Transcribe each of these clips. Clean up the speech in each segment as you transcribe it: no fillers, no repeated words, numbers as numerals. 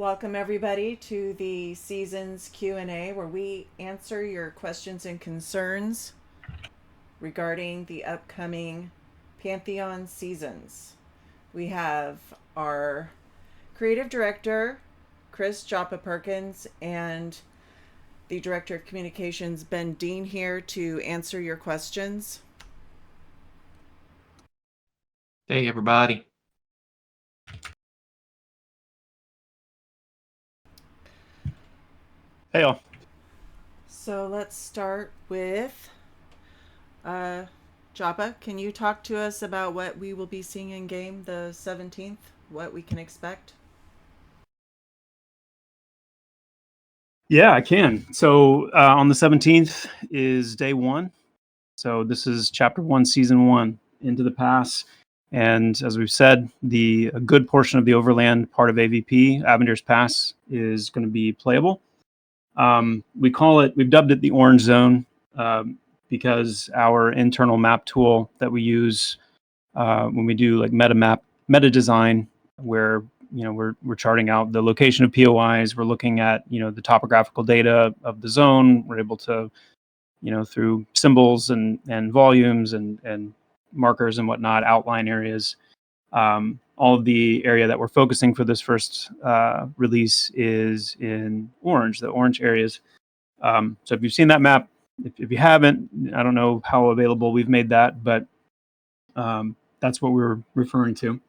Welcome everybody to the season's Q&A where we answer your questions and concerns regarding the upcoming Pantheon seasons. We have our creative director, Chris Joppa Perkins, and the director of communications, Ben Dean, here to answer your questions. Hey, everybody. Hey, all. So let's start with Joppa. Can you talk to us about what we will be seeing in game the 17th? What we can expect? Yeah, I can. So on the 17th is day one. So this is chapter one, season one, Into the Pass. And as we've said, a good portion of the overland part of AVP, Avenger's Pass, is going to be playable. We've dubbed it the Orange Zone because our internal map tool that we use when we do like meta design, where we're charting out the location of POIs, we're looking at the topographical data of the zone. We're able to through symbols and volumes and markers and whatnot outline areas. All of the area that we're focusing for this first release is in orange, the orange areas. So if you've seen that map, if you haven't, I don't know how available we've made that, but that's what we're referring to.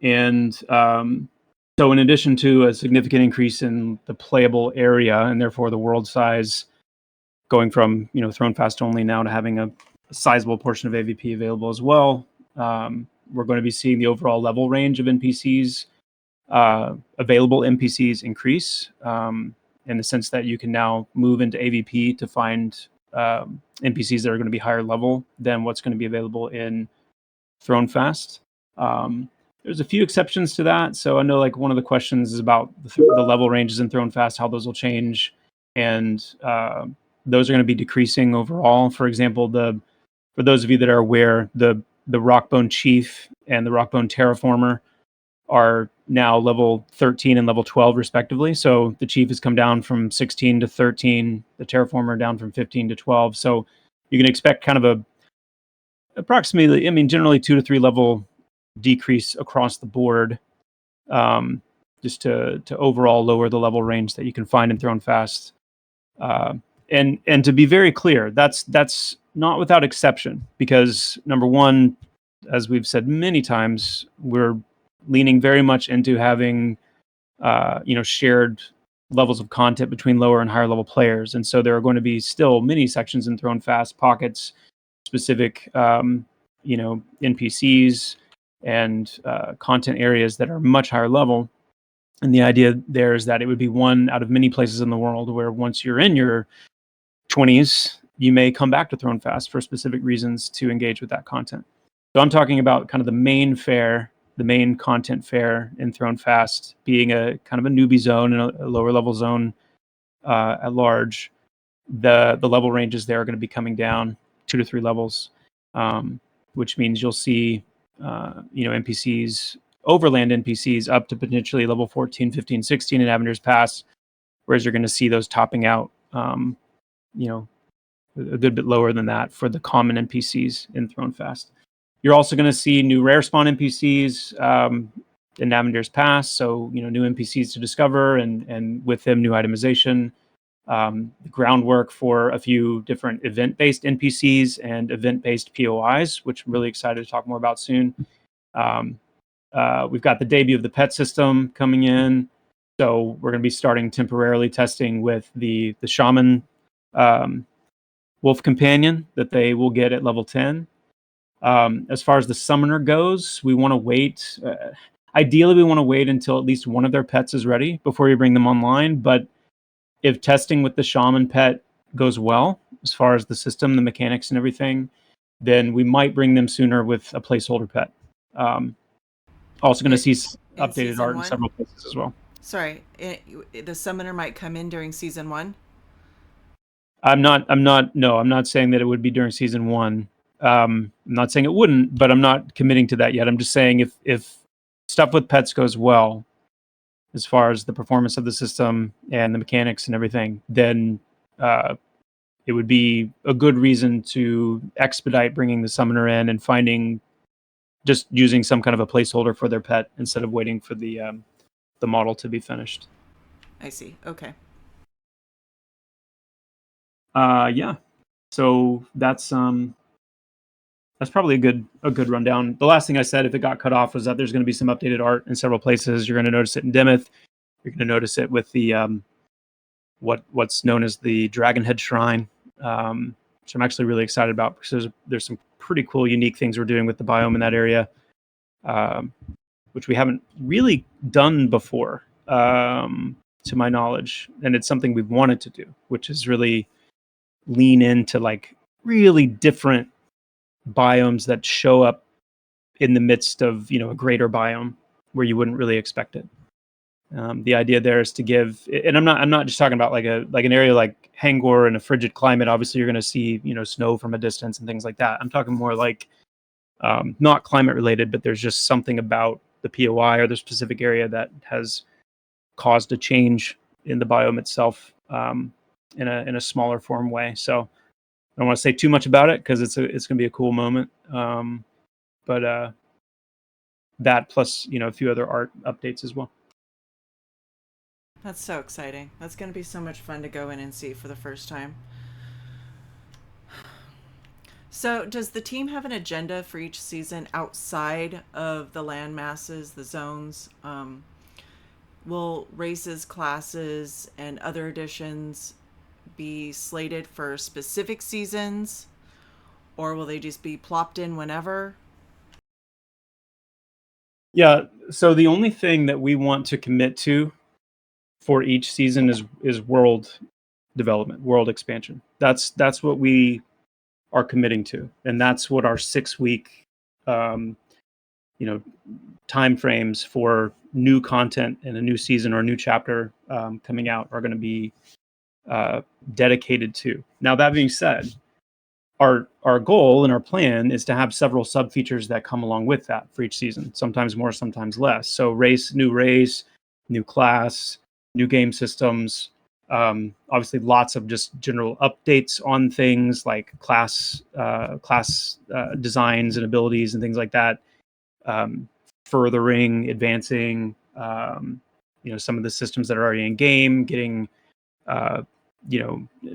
And so in addition to a significant increase in the playable area and therefore the world size going from thrown fast only now to having a sizable portion of AVP available as well, we're going to be seeing the overall level range of NPCs, available NPCs increase in the sense that you can now move into AVP to find NPCs that are going to be higher level than what's going to be available in Thrown Fast. There's a few exceptions to that. So I know like one of the questions is about the level ranges in Thrown Fast, how those will change. And those are going to be decreasing overall. For example, for those of you that are aware, the Rockbone Chief and the Rockbone Terraformer are now level 13 and level 12 respectively. So the Chief has come down from 16 to 13, the Terraformer down from 15 to 12. So you can expect kind of approximately, generally 2 to 3 level decrease across the board, just to overall lower the level range that you can find in Thrown Fast. And to be very clear, that's not without exception, because number one, as we've said many times, we're leaning very much into having shared levels of content between lower and higher level players, and so there are going to be still many sections in Thrown Fast, pockets, specific NPCs and content areas that are much higher level. And the idea there is that it would be one out of many places in the world where once you're in your 20s, you may come back to Thrown Fast for specific reasons to engage with that content. So I'm talking about kind of the main fair, the main content fair in Thrown Fast being a kind of a newbie zone and a lower level zone at large. The level ranges there are going to be coming down 2 to 3 levels, which means you'll see NPCs, overland NPCs up to potentially level 14, 15, 16 in Avenger's Pass, whereas you're going to see those topping out a good bit lower than that for the common NPCs in Thrown Fast. You're also going to see new rare spawn NPCs in Avenger's Pass, so new NPCs to discover, and with them new itemization. The groundwork for a few different event-based NPCs and event-based POIs, which I'm really excited to talk more about soon. We've got the debut of the pet system coming in, so we're going to be starting temporarily testing with the shaman wolf companion that they will get at level 10. As far as the summoner goes, we want to wait. Ideally, we want to wait until at least one of their pets is ready before we bring them online, but if testing with the shaman pet goes well, as far as the system, the mechanics, and everything, then we might bring them sooner with a placeholder pet. Also going to see updated art in several places as well. Sorry, the summoner might come in during season 1. I'm not saying that it would be during season 1. I'm not saying it wouldn't, but I'm not committing to that yet. I'm just saying if stuff with pets goes well, as far as the performance of the system and the mechanics and everything, then it would be a good reason to expedite bringing the summoner in and finding, just using some kind of a placeholder for their pet instead of waiting for the model to be finished. I see. Okay. Yeah. So that's probably a good rundown. The last thing I said, if it got cut off, was that there's going to be some updated art in several places. You're going to notice it in Dimith. You're going to notice it with the what's known as the Dragonhead Shrine, which I'm actually really excited about because there's some pretty cool, unique things we're doing with the biome in that area, which we haven't really done before, to my knowledge, and it's something we've wanted to do, which is really lean into like really different biomes that show up in the midst of a greater biome where you wouldn't really expect it. The idea there is to give, and I'm not just talking about like an area like Hangor in a frigid climate. Obviously, you're going to see snow from a distance and things like that. I'm talking more like not climate related, but there's just something about the POI or the specific area that has caused a change in the biome itself, in a smaller form way. So I don't want to say too much about it because it's going to be a cool moment. But that plus a few other art updates as well. That's so exciting. That's going to be so much fun to go in and see for the first time. So, does the team have an agenda for each season outside of the land masses, the zones? Will races, classes, and other additions be slated for specific seasons? Or will they just be plopped in whenever? Yeah, so the only thing that we want to commit to for each season is world development, world expansion. That's what we are committing to, and that's what our 6-week time frames for new content in a new season or a new chapter coming out are going to be dedicated to. Now, that being said, our goal and our plan is to have several sub features that come along with that for each season, sometimes more, sometimes less. So new race, new class, new game systems, obviously lots of just general updates on things like class designs and abilities and things like that, furthering, advancing some of the systems that are already in game, getting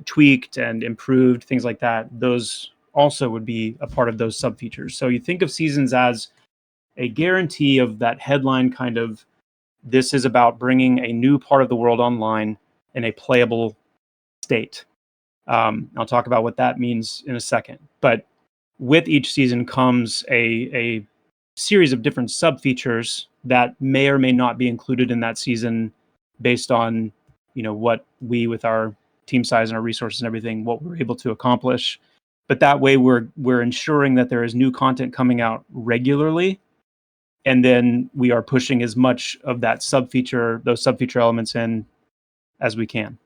tweaked and improved, things like that. Those also would be a part of those sub features. So you think of seasons as a guarantee of that headline kind of, this is about bringing a new part of the world online in a playable state. I'll talk about what that means in a second. But with each season comes a series of different sub features that may or may not be included in that season based on what we, with our team size and our resources and everything, what we're able to accomplish. But that way we're ensuring that there is new content coming out regularly, and then we are pushing as much of that those sub feature elements in as we can.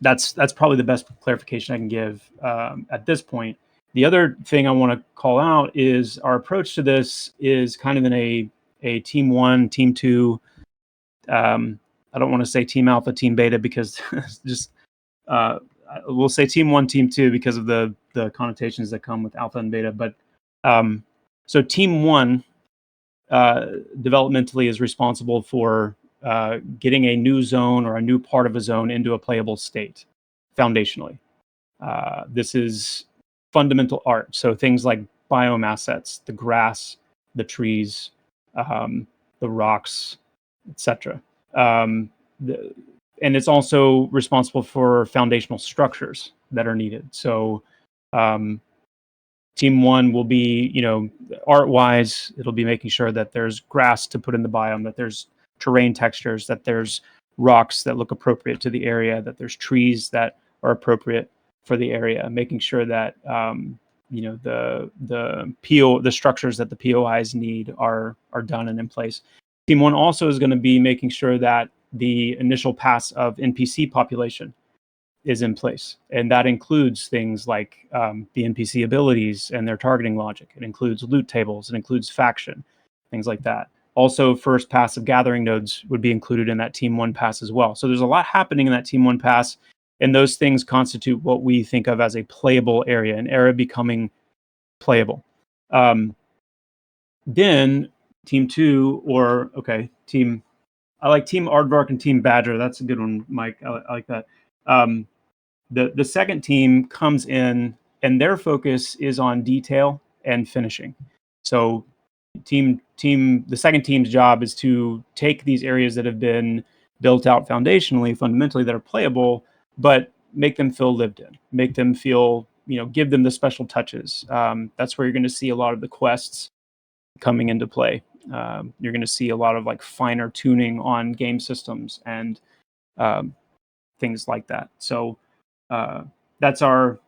That's probably the best clarification I can give at this point. The other thing I want to call out is our approach to this is kind of in a team 1, team 2. I don't want to say team alpha, team beta, because just we'll say team 1, team 2 because of the connotations that come with alpha and beta. But so team 1 developmentally is responsible for getting a new zone or a new part of a zone into a playable state foundationally. This is fundamental art. So things like biome assets, the grass, the trees, the rocks, etc. And it's also responsible for foundational structures that are needed. So team 1 will be, art-wise, it'll be making sure that there's grass to put in the biome, that there's terrain textures, that there's rocks that look appropriate to the area, that there's trees that are appropriate for the area, making sure that the structures that the POIs need are done and in place. Team 1 also is going to be making sure that the initial pass of NPC population is in place, and that includes things like the NPC abilities and their targeting logic. It includes loot tables, it includes faction, things like that. Also, first pass of gathering nodes would be included in that Team 1 pass as well. So there's a lot happening in that Team 1 pass, and those things constitute what we think of as a playable area, an area becoming playable. Then Team 2, I like Team Aardvark and Team Badger. That's a good one, Mike. I like that. The second team comes in, and their focus is on detail and finishing. So the second team's job is to take these areas that have been built out foundationally, fundamentally, that are playable, but make them feel lived in, make them feel, give them the special touches. That's where you're going to see a lot of the quests coming into play. You're going to see a lot of like finer tuning on game systems and things like that. So that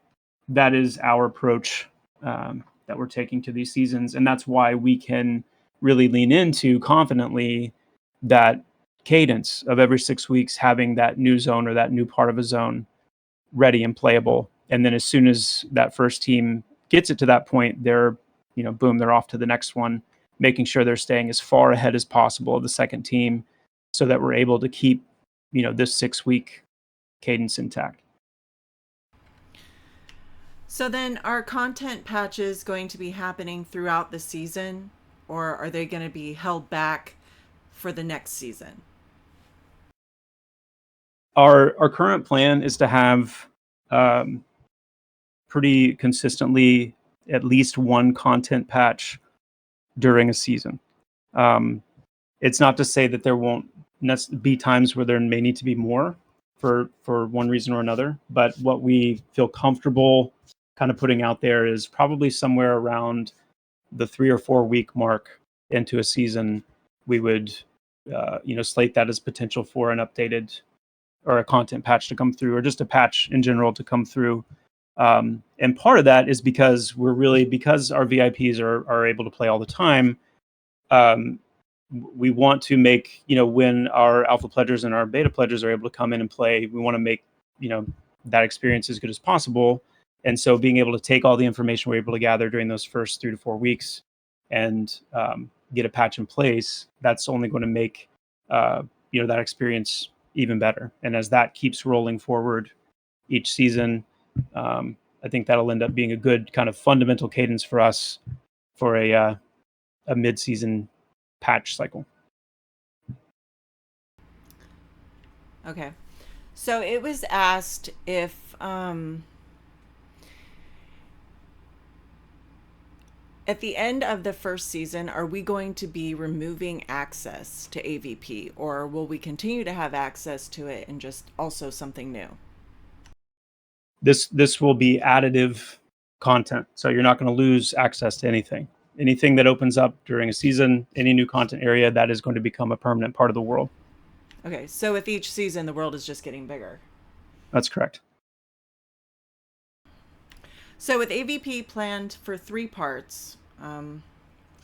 is our approach that we're taking to these seasons, and that's why we can really lean into confidently that cadence of every 6 weeks having that new zone or that new part of a zone ready and playable. And then as soon as that first team gets it to that point, they're off to the next one, making sure they're staying as far ahead as possible of the second team so that we're able to keep this 6-week cadence intact. So then, are content patches going to be happening throughout the season, or are they going to be held back for the next season? Our current plan is to have pretty consistently at least one content patch during a season. It's not to say that there won't be times where there may need to be more for one reason or another, but what we feel comfortable kind of putting out there is probably somewhere around the 3 or 4 week mark into a season. We would slate that as potential for an updated or a content patch to come through, or just a patch in general to come through. And part of that is because because our VIPs are able to play all the time. We want to make, when our alpha pledgers and our beta pledgers are able to come in and play, we want to make, that experience as good as possible. And so being able to take all the information we're able to gather during those first 3 to 4 weeks and get a patch in place, that's only going to make, that experience even better. And as that keeps rolling forward each season, I think that'll end up being a good kind of fundamental cadence for us for a mid-season patch cycle. Okay. So it was asked if at the end of the first season, are we going to be removing access to AVP, or will we continue to have access to it and just also something new? This will be additive content. So you're not going to lose access to anything. Anything that opens up during a season, any new content area, that is going to become a permanent part of the world. Okay, so with each season, the world is just getting bigger. That's correct. So with AVP planned for 3 parts,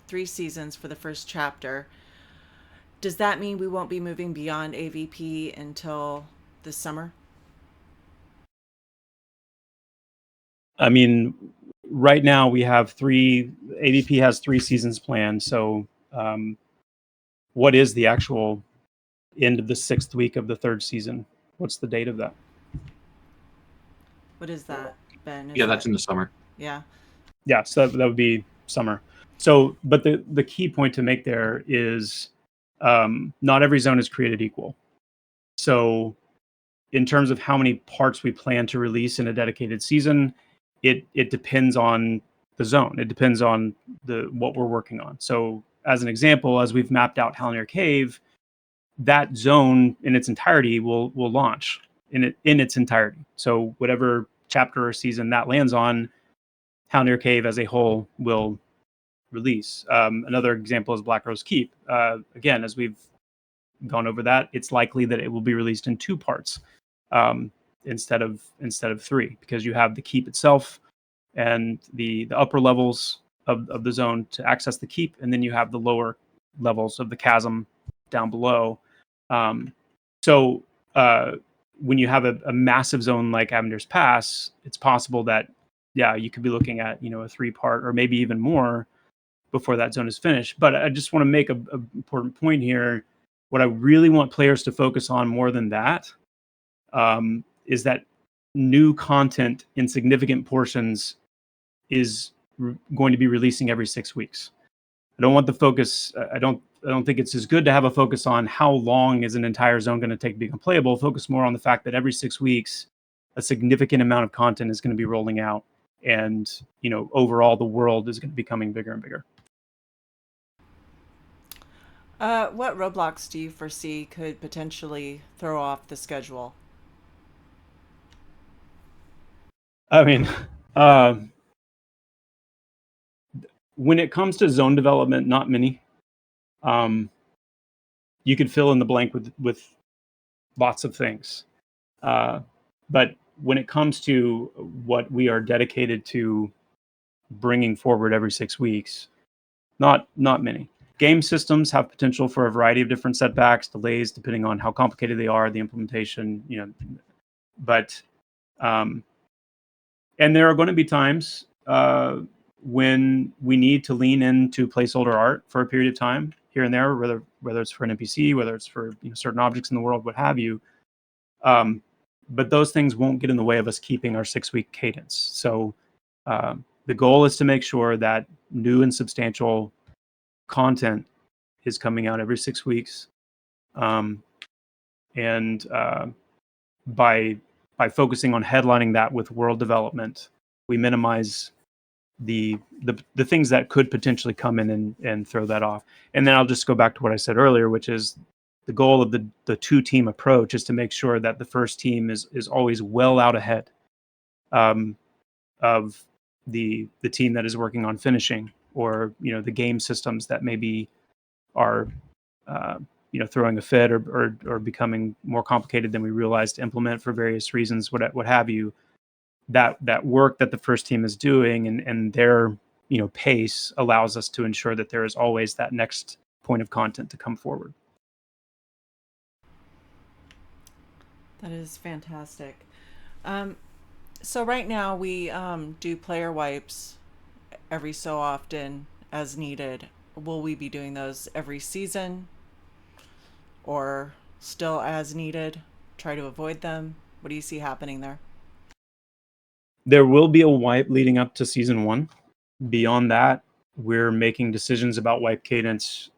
3 seasons for the first chapter, does that mean we won't be moving beyond AVP until this summer? I mean, right now we have AVP has 3 seasons planned. So what is the actual end of the 6th week of the 3rd season? What's the date of that? What is that, Ben? That's in the summer. Yeah. Yeah, so that would be summer. So, but the key point to make there is not every zone is created equal. So in terms of how many parts we plan to release in a dedicated season, it depends on the zone. It depends on what we're working on. So as an example, as we've mapped out Halnir Cave, that zone in its entirety will launch in its entirety. So whatever chapter or season that lands on, Halnir Cave as a whole will release. Another example is Black Rose Keep. Again, as we've gone over that, it's likely that it will be released in 2 parts instead of 3, because you have the keep itself and the upper levels of the zone to access the keep, and then you have the lower levels of the chasm down below. So when you have a massive zone like Avenir's Pass, it's possible that you could be looking at a 3-part or maybe even more before that zone is finished. But I just want to make a important point here. What I really want players to focus on more than that is that new content in significant portions is going to be releasing every 6 weeks. I don't want the focus. I don't think it's as good to have a focus on how long is an entire zone going to take to become playable. Focus more on the fact that every 6 weeks, a significant amount of content is going to be rolling out, and overall the world is going to be becoming bigger and bigger. What roadblocks do you foresee could potentially throw off the schedule? I mean, when it comes to zone development, not many. You could fill in the blank with lots of things. But when it comes to what we are dedicated to bringing forward every 6 weeks, not many. Game systems have potential for a variety of different setbacks, delays, depending on how complicated they are, the implementation, but and there are going to be times when we need to lean into placeholder art for a period of time here and there, whether it's for an NPC, whether it's for certain objects in the world, what have you. But those things won't get in the way of us keeping our 6-week cadence. So the goal is to make sure that new and substantial content is coming out every 6 weeks, and by focusing on headlining that with world development, we minimize the things that could potentially come in and throw that off. And then I'll just go back to what I said earlier, which is the goal of the 2-team approach is to make sure that the first team is always well out ahead of the team that is working on finishing, or the game systems that maybe are throwing a fit or becoming more complicated than we realized to implement for various reasons, what have you. That work that the first team is doing and their pace allows us to ensure that there is always that next point of content to come forward. That is fantastic. So right now we do player wipes every so often as needed. Will we be doing those every season, or still as needed? Try to avoid them? What do you see happening there? There will be a wipe leading up to season 1. Beyond that, we're making decisions about wipe cadence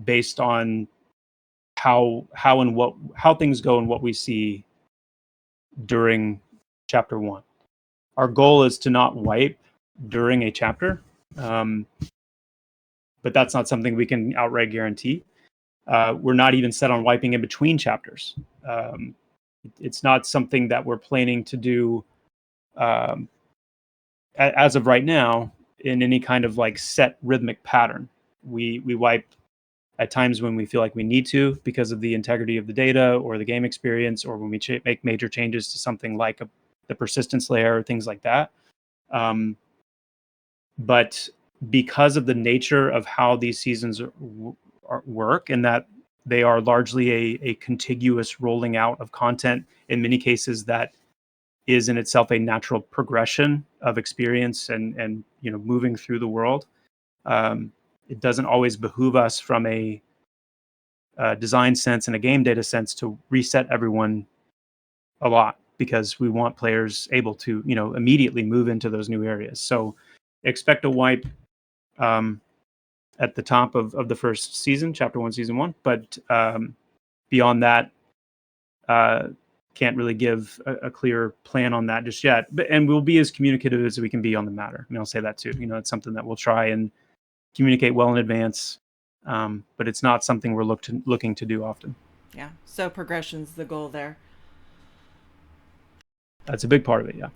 based on how things go and what we see during chapter 1. Our goal is to not wipe during a chapter, but that's not something we can outright guarantee. We're not even set on wiping in between chapters. It's not something that we're planning to do as of right now in any kind of like set rhythmic pattern. We wipe at times when we feel like we need to because of the integrity of the data or the game experience, or when we make major changes to something like the persistence layer or things like that. But because of the nature of how these seasons work, and that they are largely a contiguous rolling out of content, in many cases that is in itself a natural progression of experience and moving through the world. It doesn't always behoove us from a design sense and a game data sense to reset everyone a lot, because we want players able to immediately move into those new areas. So expect a wipe at the top of the first season, chapter 1, season 1. But beyond that, can't really give a clear plan on that just yet. And we'll be as communicative as we can be on the matter. And I'll say that too. It's something that we'll try and communicate well in advance, but it's not something we're looking to do often. Yeah. So progression's the goal there. That's a big part of it, yeah.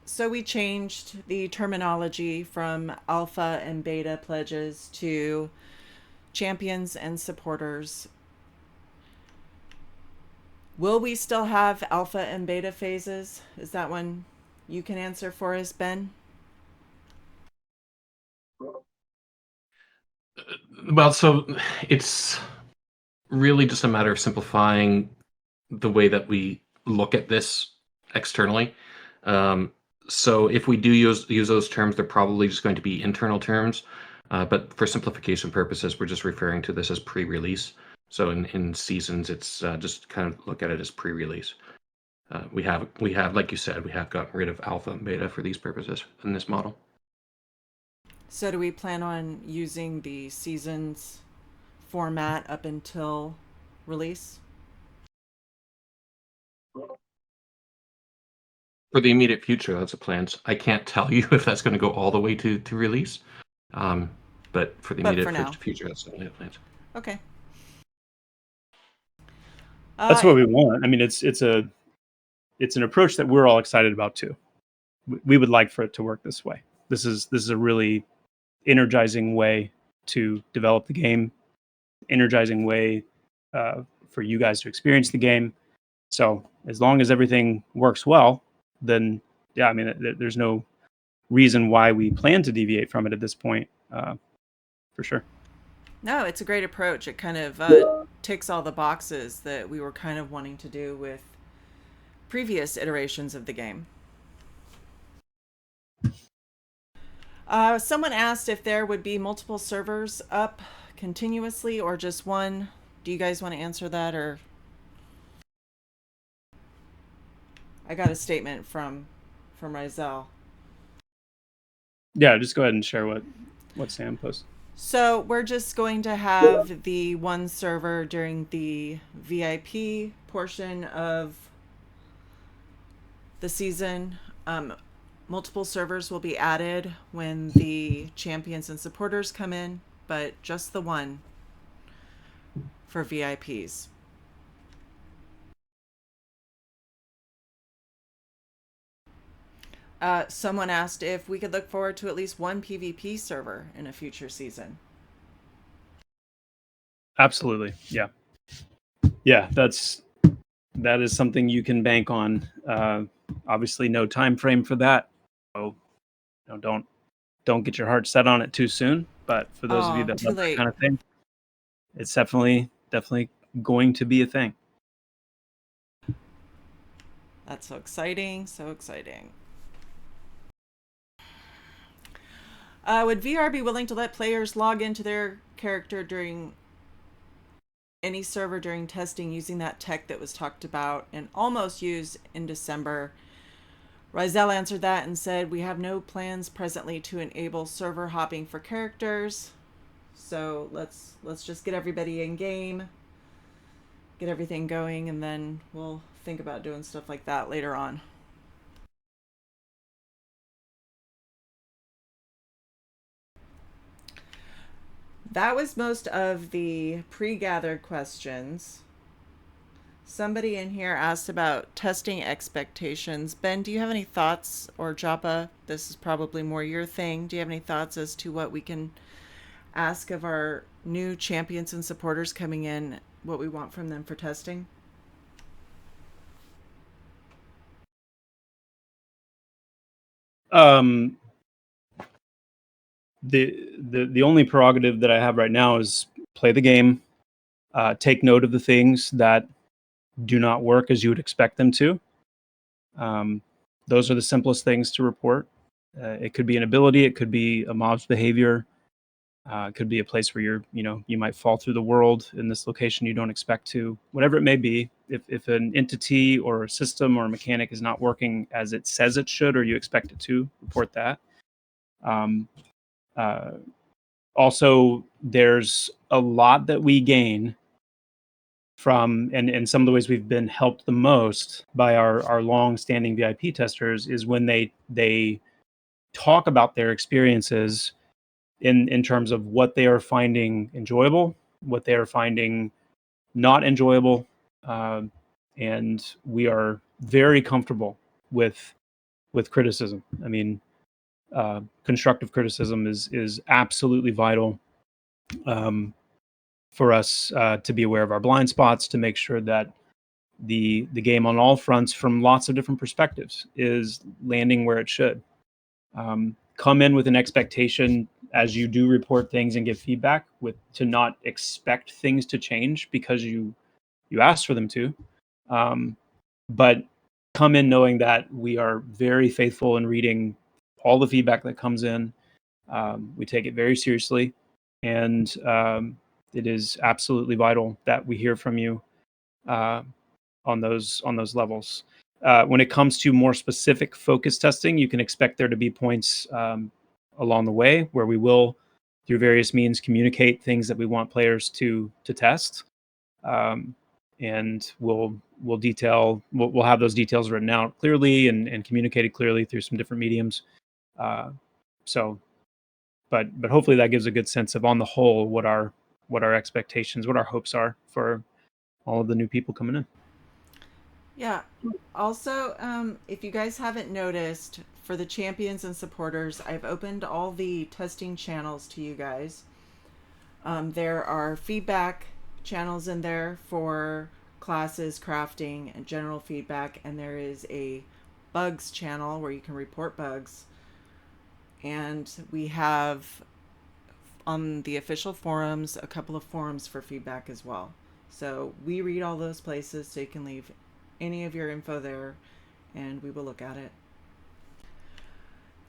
So we changed the terminology from alpha and beta pledges to champions and supporters. Will we still have alpha and beta phases? Is that one you can answer for us, Ben? Well, so it's really just a matter of simplifying the way that we look at this externally. So if we do use those terms, they're probably just going to be internal terms. But for simplification purposes, we're just referring to this as pre-release. So in seasons, it's just kind of look at it as pre-release. We have, like you said, we have gotten rid of alpha and beta for these purposes in this model. So do we plan on using the seasons format up until release? For the immediate future, that's the plans. I can't tell you if that's going to go all the way to release. But for the But immediate for now. future, that's the plans. Okay. That's what we want. I mean, it's an approach that we're all excited about too. We would like for it to work this way. This is a really energizing way to develop the game, energizing way for you guys to experience the game. So as long as everything works well, then yeah, I mean, there's no reason why we plan to deviate from it at this point, for sure. No, it's a great approach. It kind of ticks all the boxes that we were kind of wanting to do with previous iterations of the game. Someone asked if there would be multiple servers up continuously or just one. Do you guys want to answer that, or? I got a statement from Rizal. Yeah, just go ahead and share what Sam posted. So we're just going to have the one server during the VIP portion of the season. Multiple servers will be added when the champions and supporters come in, but just the one for VIPs. Someone asked if we could look forward to at least one PvP server in a future season. Absolutely. Yeah. Yeah, that is something you can bank on. Obviously no time frame for that. So don't get your heart set on it too soon. But for those of you that love that kind of thing, it's definitely going to be a thing. That's so exciting. So exciting. Would VR be willing to let players log into their character during any server during testing using that tech that was talked about and almost used in December? Rizal answered that and said, we have no plans presently to enable server hopping for characters. So let's just get everybody in game, get everything going, and then we'll think about doing stuff like that later on. That was most of the pre-gathered questions. Somebody in here asked about testing expectations. Ben, do you have any thoughts, or Joppa? This is probably more your thing. Do you have any thoughts as to what we can ask of our new champions and supporters coming in, what we want from them for testing? The only prerogative that I have right now is play the game, take note of the things that do not work as you would expect them to. Those are the simplest things to report. It could be an ability, it could be a mob's behavior, it could be a place where you might fall through the world in this location you don't expect to. Whatever it may be, if an entity or a system or a mechanic is not working as it says it should or you expect it to, report that. Also, there's a lot that we gain from, and some of the ways we've been helped the most by our long-standing VIP testers is when they talk about their experiences in terms of what they are finding enjoyable, what they are finding not enjoyable, and we are very comfortable with criticism. I mean, constructive criticism is absolutely vital for us to be aware of our blind spots, to make sure that the game on all fronts from lots of different perspectives is landing where it should. Come in with an expectation as you do report things and give feedback, to not expect things to change because you asked for them to. But come in knowing that we are very faithful in reading all the feedback that comes in. We take it very seriously, and it is absolutely vital that we hear from you on those levels. When it comes to more specific focus testing, you can expect there to be points along the way where we will, through various means, communicate things that we want players to test, and we'll have those details written out clearly and communicated clearly through some different mediums. So, but hopefully that gives a good sense of, on the whole, what our expectations, what our hopes are for all of the new people coming in. Yeah. Also, if you guys haven't noticed, for the champions and supporters, I've opened all the testing channels to you guys. There are feedback channels in there for classes, crafting, and general feedback, and there is a bugs channel where you can report bugs. And we have on the official forums a couple of forums for feedback as well. So we read all those places, so you can leave any of your info there and we will look at it.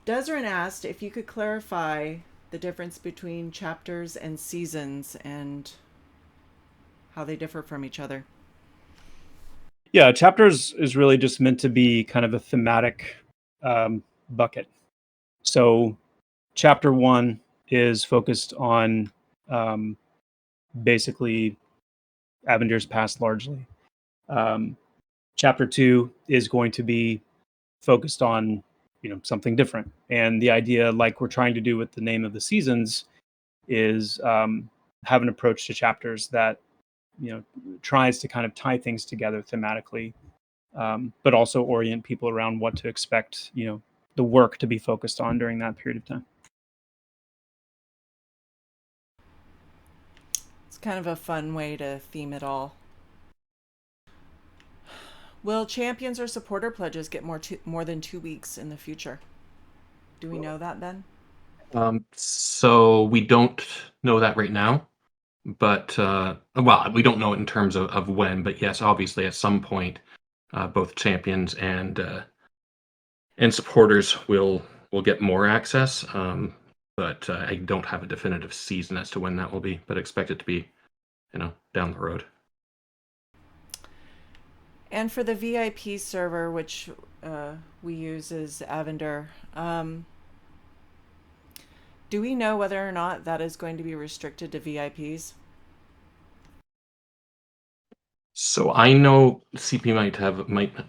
Desrin asked if you could clarify the difference between chapters and seasons and how they differ from each other. Yeah, chapters is really just meant to be kind of a thematic bucket. So chapter 1 is focused on basically Avenger's past largely. Chapter 2 is going to be focused on, something different. And the idea, like we're trying to do with the name of the seasons, is have an approach to chapters that, tries to kind of tie things together thematically, but also orient people around what to expect, the work to be focused on during that period of time. It's kind of a fun way to theme it all. Will champions or supporter pledges get more than 2 weeks in the future? Do we know that, Ben? So we don't know that right now, but well, we don't know it in terms of when. But yes, obviously, at some point, both champions and supporters will get more access. But I don't have a definitive season as to when that will be. But expect it to be, down the road. And for the VIP server, which we use as Avenger, do we know whether or not that is going to be restricted to VIPs? So I know CP might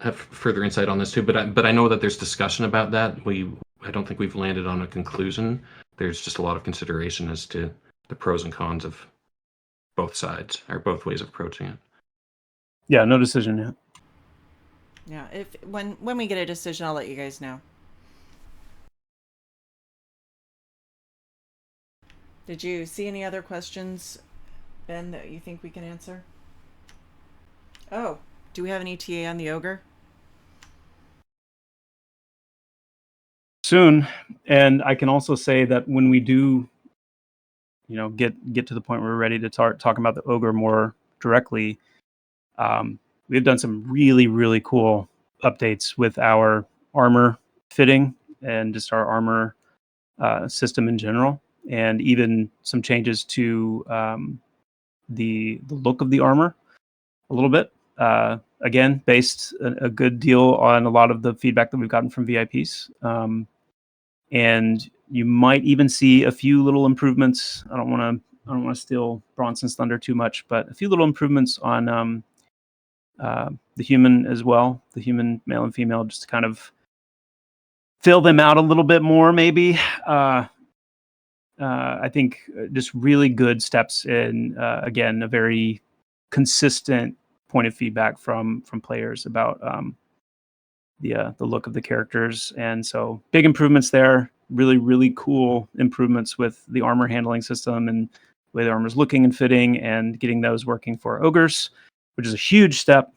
have further insight on this too, but I know that there's discussion about that. I don't think we've landed on a conclusion. There's just a lot of consideration as to the pros and cons of both sides, or both ways of approaching it. Yeah, no decision yet. Yeah, when we get a decision, I'll let you guys know. Did you see any other questions, Ben, that you think we can answer? Oh, do we have an ETA on the ogre? Soon. And I can also say that when we do, get to the point where we're ready to start talking about the ogre more directly, we've done some really, really cool updates with our armor fitting and just our armor system in general, and even some changes to the look of the armor a little bit. Again, based a good deal on a lot of the feedback that we've gotten from VIPs. And you might even see a few little improvements. I don't want to steal Bronson's thunder too much, but a few little improvements on the human as well, the human male and female, just to kind of fill them out a little bit more, maybe. I think just really good steps in, again, a very consistent point of feedback from players about the look of the characters. And so big improvements there, really, really cool improvements with the armor handling system and the way the armor's looking and fitting, and getting those working for ogres, which is a huge step.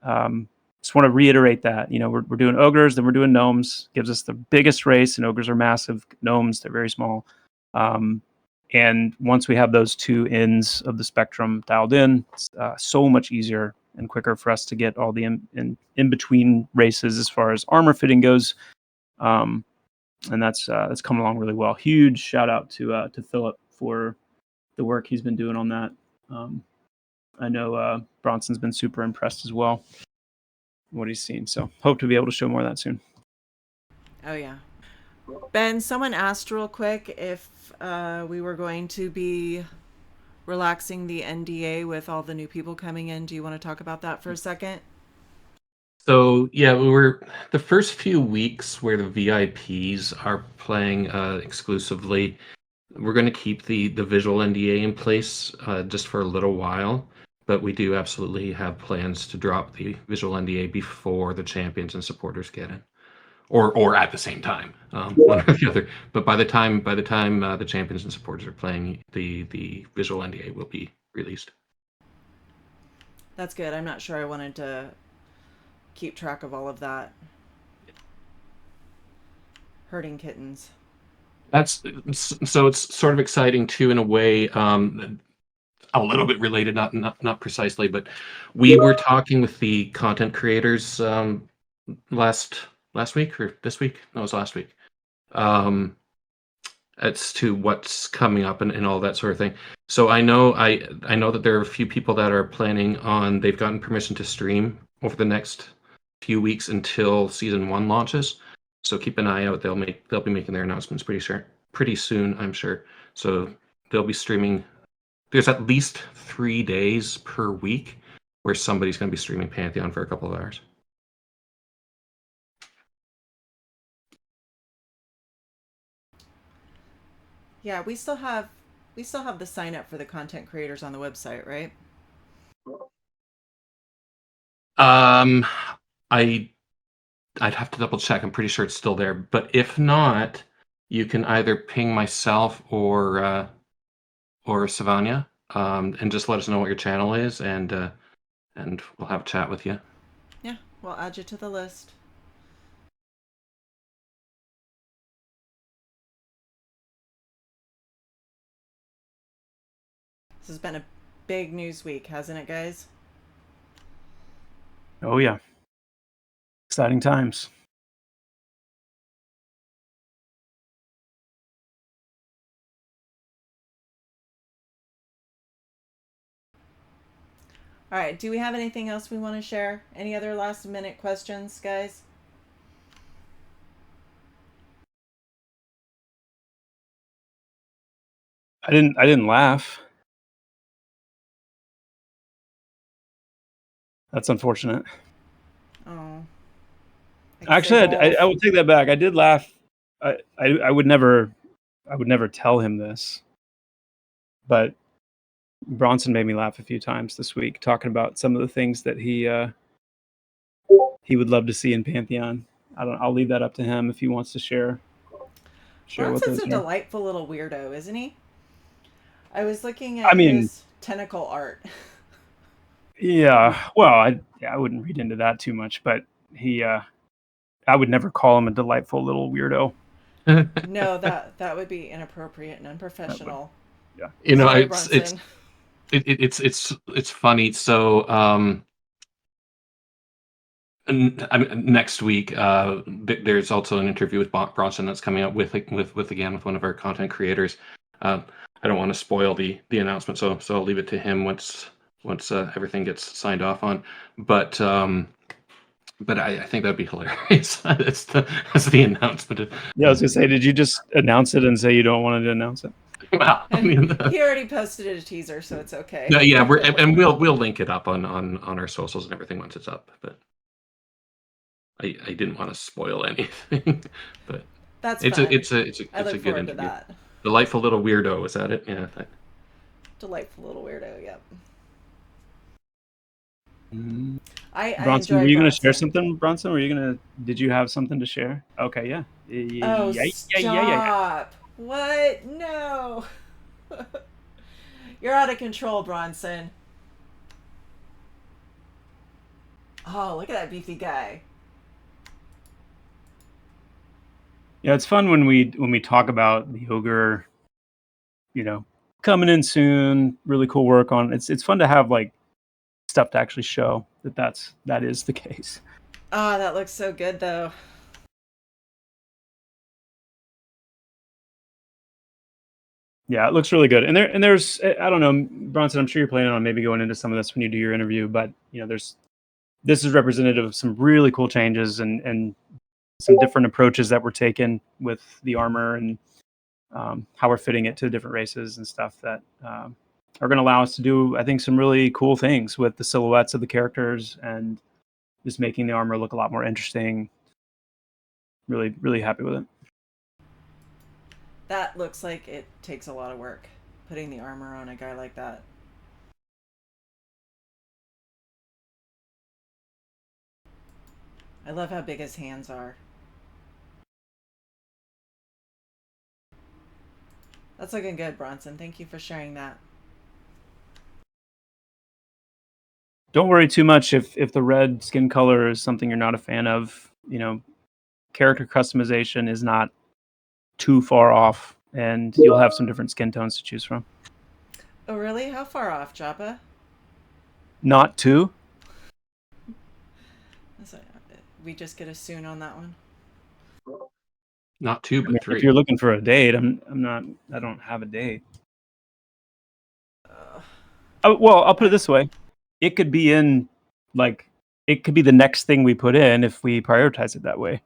Just want to reiterate that, we're doing ogres, then we're doing gnomes. Gives us the biggest race, and ogres are massive. Gnomes, they're very small. And once we have those two ends of the spectrum dialed in, it's so much easier and quicker for us to get all the in between races as far as armor fitting goes. And that's coming along really well. Huge shout out to Philip for the work he's been doing on that. I know Bronson's been super impressed as well what he's seen. So hope to be able to show more of that soon. Oh yeah. Ben, someone asked real quick if we were going to be relaxing the NDA with all the new people coming in. Do you want to talk about that for a second? So yeah, we were the first few weeks where the VIPs are playing exclusively. We're going to keep the visual NDA in place just for a little while, but we do absolutely have plans to drop the visual NDA before the champions and supporters get in, or at the same time, one or the other. But by the time the champions and supporters are playing, the visual NDA will be released. That's good. I'm not sure I wanted to keep track of all of that. Hurting kittens. That's so it's sort of exciting too in a way, a little bit related, not precisely, but we were talking with the content creators last week or this week? No, it was last week. As to what's coming up and all that sort of thing. So I know that there are a few people that are planning on, they've gotten permission to stream over the next few weeks until season 1 launches. So keep an eye out. They'll be making their announcements pretty soon, I'm sure. So they'll be streaming. There's at least 3 days per week where somebody's going to be streaming Pantheon for a couple of hours. Yeah, we still have the sign up for the content creators on the website, right? I'd have to double check. I'm pretty sure it's still there. But if not, you can either ping myself or Savanya, and just let us know what your channel is, and we'll have a chat with you. Yeah, we'll add you to the list. This has been a big news week, hasn't it, guys? Oh yeah, exciting times. All right, do we have anything else we want to share? Any other last minute questions, guys? I didn't laugh. That's unfortunate. Oh. Actually, I will take that back. I did laugh. I would never tell him this, but Bronson made me laugh a few times this week, talking about some of the things that he would love to see in Pantheon. I'll leave that up to him if he wants to share what Bronson's those a are. delightful little weirdo, isn't he? I was looking at his tentacle art. Yeah, well, I wouldn't read into that too much, but I would never call him a delightful little weirdo. No, that would be inappropriate and unprofessional. Yeah, you know, Sorry, it's funny. So next week, there's also an interview with Bronson that's coming up with one of our content creators. I don't want to spoil the announcement, so I'll leave it to him once everything gets signed off on. But I think that'd be hilarious. That's the announcement. Yeah, I was gonna say, did you just announce it and say you don't want to announce it? Well, I mean, he already posted a teaser, so it's okay. No, yeah, we'll link it up on our socials and everything once it's up. But I didn't want to spoil anything. But that's it's fine. a good interview. That. Delightful little weirdo, is that it? Yeah. Delightful little weirdo. Yep. Bronson, were you going to share something, Bronson? Did you have something to share? Okay, yeah. Oh, stop. Yeah. What? No. You're out of control, Bronson. Oh, look at that beefy guy. Yeah, it's fun when we talk about the ogre, coming in soon, really cool work on. It's fun to have like stuff to actually show that is the case. Oh, that looks so good though. Yeah, it looks really good. And there's I don't know, Bronson, I'm sure you're planning on maybe going into some of this when you do your interview, but this is representative of some really cool changes and some different approaches that were taken with the armor and how we're fitting it to different races and stuff that are going to allow us to do, I think, some really cool things with the silhouettes of the characters and just making the armor look a lot more interesting. Really, really happy with it. That looks like it takes a lot of work, putting the armor on a guy like that. I love how big his hands are. That's looking good, Bronson. Thank you for sharing that. Don't worry too much if the red skin color is something you're not a fan of. Character customization is not too far off, and you'll have some different skin tones to choose from. Oh, really? How far off, Joppa? Not two. We just get a soon on that one. Not two, but three. If you're looking for a date, I'm not. I don't have a date. Well, I'll put it this way: it could be it could be the next thing we put in if we prioritize it that way.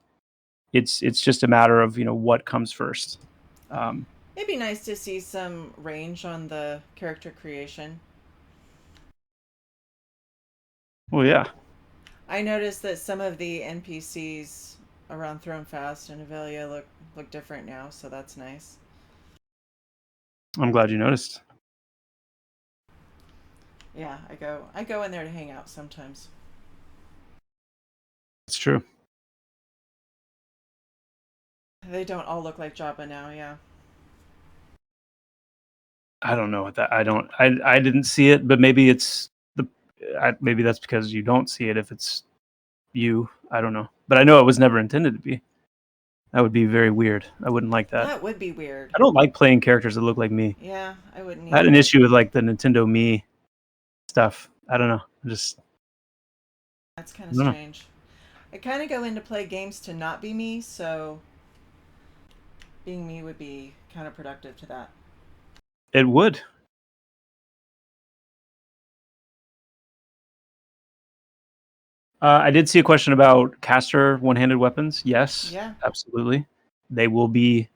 It's just a matter of what comes first. It'd be nice to see some range on the character creation. Well, yeah. I noticed that some of the NPCs around Thronefast and Avelia look different now, so that's nice. I'm glad you noticed. Yeah, I go in there to hang out sometimes. It's true. They don't all look like Jabba now, yeah. I don't know what that. I didn't see it, but maybe maybe that's because you don't see it if it's you. I don't know, but I know it was never intended to be. That would be very weird. I wouldn't like that. That would be weird. I don't like playing characters that look like me. Yeah, I wouldn't either. I had an issue with the Nintendo Me stuff. I don't know. That's kind of strange. I kind of go in to play games to not be me, so being me would be kind of productive to that. It would. I did see a question about caster one-handed weapons. Yes, yeah, absolutely. They will be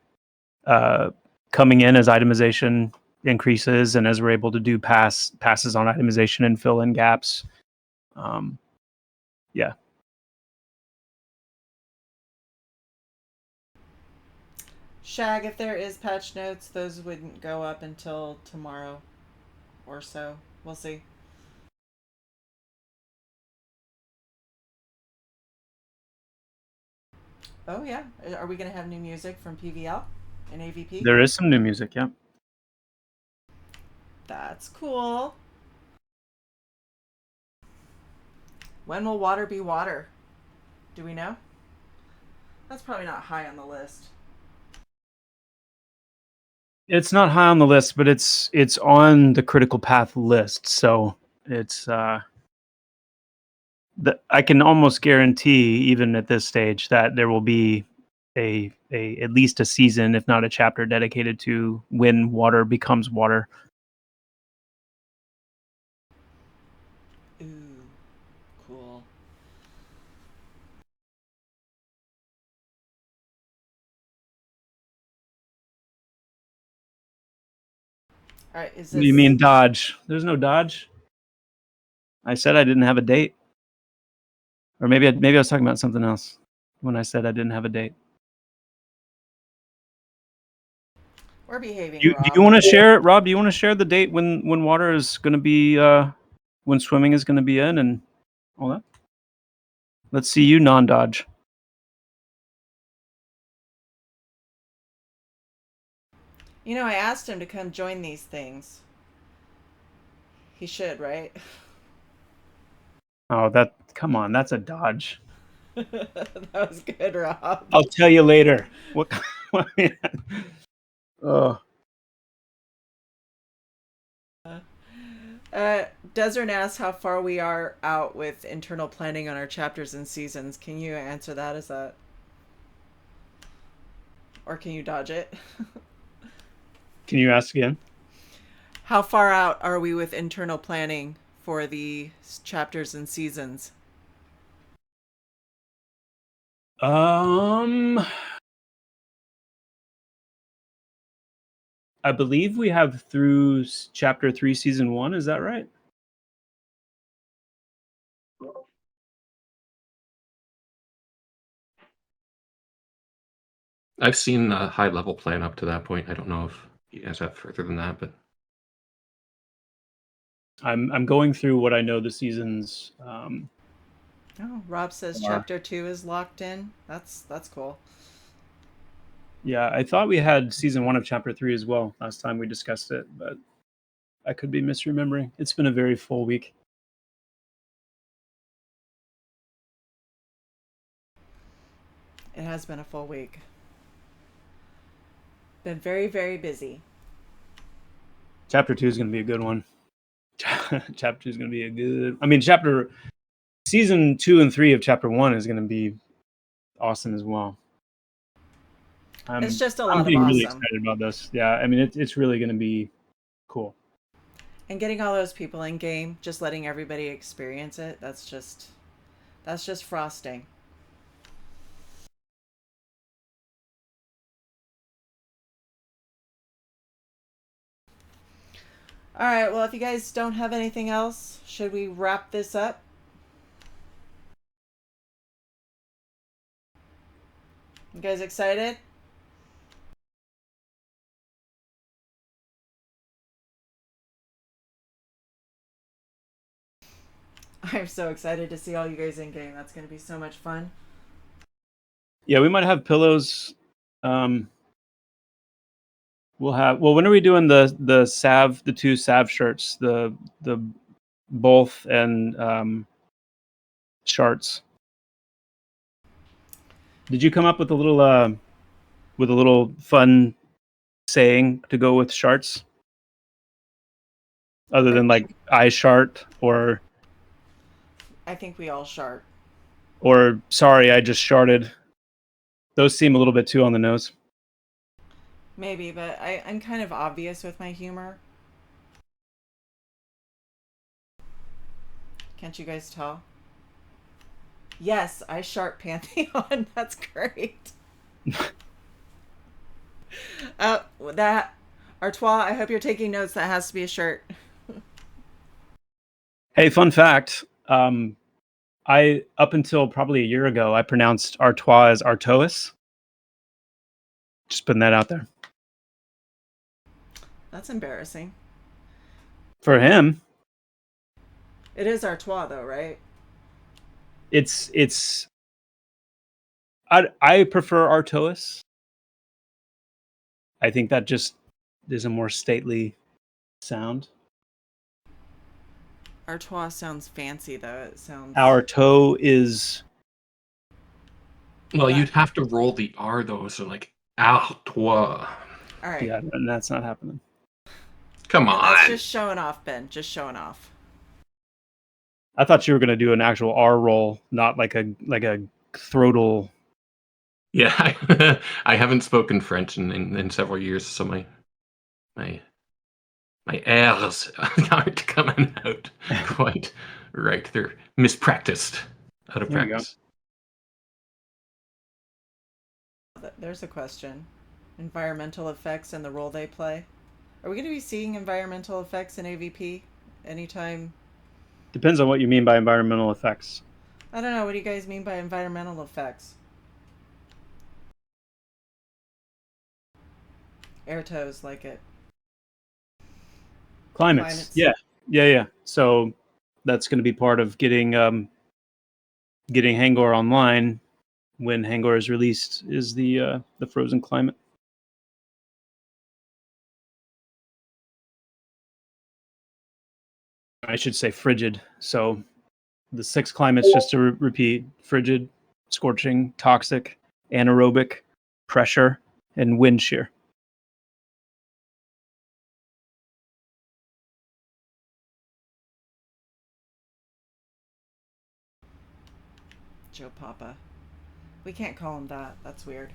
coming in as itemization increases and as we're able to do passes on itemization and fill in gaps. Yeah. Shag, if there is patch notes, those wouldn't go up until tomorrow or so. We'll see. Oh, yeah. Are we going to have new music from PVL and AVP? There is some new music, yeah. That's cool. When will water be water? Do we know? That's probably not high on the list. It's not high on the list, but it's on the critical path list. So it's I can almost guarantee, even at this stage, that there will be a at least a season, if not a chapter, dedicated to when water becomes water. Ooh, cool. All right, is this... What do you mean dodge? There's no dodge. I said I didn't have a date. Or maybe I was talking about something else when I said I didn't have a date. We're behaving, Do you want to share, Rob? Do you want to share the date when water is going to be, when swimming is going to be in and all that? Let's see you non-dodge. I asked him to come join these things. He should, right? Oh, come on, that's a dodge. That was good, Rob. I'll tell you later. What? Desert asks how far we are out with internal planning on our chapters and seasons. Can you answer that? Is that, or can you dodge it? Can you ask again? How far out are we with internal planning for the chapters and seasons? I believe we have through chapter 3, season 1. Is that right? I've seen a high level plan up to that point. I don't know if you guys have further than that, but I'm going through what I know the seasons. Oh, Rob says chapter 2 is locked in. That's cool. Yeah, I thought we had season 1 of chapter 3 as well last time we discussed it, but I could be misremembering. It's been a very full week. It has been a full week. Been very, very busy. Chapter 2 is going to be a good one. Chapter 2 is going to be a good. Season 2 and 3 of chapter 1 is going to be awesome as well. It's just a lot I'm of being awesome. really excited about this. Yeah, I mean, it's really going to be cool. And getting all those people in game, just letting everybody experience it, that's just frosting. All right, well, if you guys don't have anything else, should we wrap this up? You guys excited? I'm so excited to see all you guys in game. That's going to be so much fun. Yeah, we might have pillows. When are we doing the salve, the 2 salve shirts, the both and sharts? Did you come up with a little fun saying to go with sharts? Other than like I shart or I think we all shart. or sorry, I just sharted. Those seem a little bit too on the nose. Maybe, but I'm kind of obvious with my humor. Can't you guys tell? Yes, I shart Pantheon. That's great. That Artois, I hope you're taking notes. That has to be a shirt. Hey, fun fact. I up until probably a year ago, I pronounced Artois as Artois. Just putting that out there. That's embarrassing. For him, It is Artois, though, right? it's. I prefer Artois. I think that just is a more stately sound. Artois sounds fancy, though. It sounds. Our toe is. well, you'd have to roll the R though, so like Artois. All right. Yeah, and that's not happening. Come Yeah, on. that's just showing off, Ben. Just showing off. I thought you were going to do an actual R roll, not like a throatal. Yeah, I haven't spoken French in several years, so my R's aren't coming out quite right. They're mispracticed, out of There you go. practice. There's a question. Environmental effects and the role they play. Are we going to be seeing environmental effects in AVP anytime? Depends on what you mean by environmental effects. I don't know. What do you guys mean by environmental effects? Air toes like it. Climates. Yeah. So that's going to be part of getting Hangor online when Hangor is released. Is the frozen climate. I should say frigid. So the 6 climates, just to repeat: frigid, scorching, toxic, anaerobic, pressure, and wind shear. Joe Papa. We can't call him that. That's weird.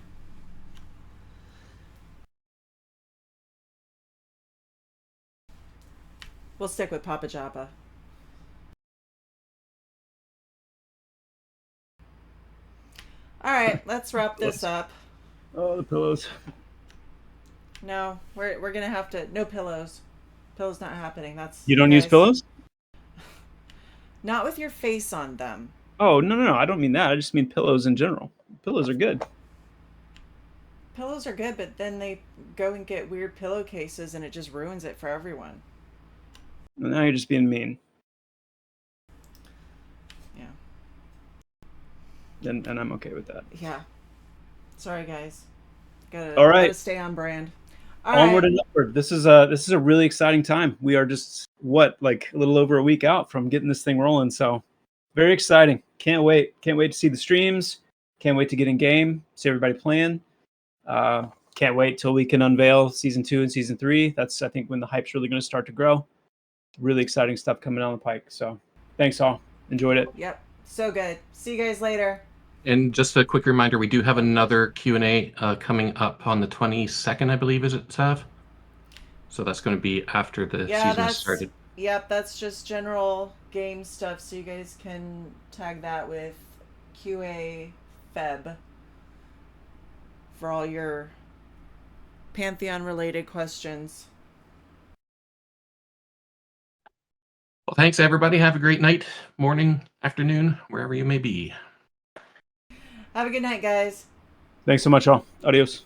We'll stick with Papa Japa. All right, let's wrap this up. Oh, the pillows. No, we're gonna have to. No pillows. Pillows not happening. That's You don't use guys, pillows? Not with your face on them. Oh, no. I don't mean that. I just mean pillows in general. Pillows are good. Pillows are good, but then they go and get weird pillowcases, and it just ruins it for everyone. Now you're just being mean. Yeah. And I'm okay with that. Yeah. Sorry, guys. All right. Gotta stay on brand. All Onward right. and upward. This is a really exciting time. We are just like a little over a week out from getting this thing rolling. So very exciting. Can't wait. Can't wait to see the streams. Can't wait to get in game. See everybody playing. Can't wait till we can unveil season 2 and season 3. That's I think when the hype's really going to start to grow. Really exciting stuff coming down the pike. So thanks all. Enjoyed it. Yep. So good. See you guys later. And just a quick reminder, we do have another Q&A coming up on the 22nd, I believe, is it, Sav? So that's going to be after the season has started. Yep, that's just general game stuff, so you guys can tag that with QA Feb for all your Pantheon related questions. Well, thanks, everybody. Have a great night, morning, afternoon, wherever you may be. Have a good night, guys. Thanks so much, all. Adios.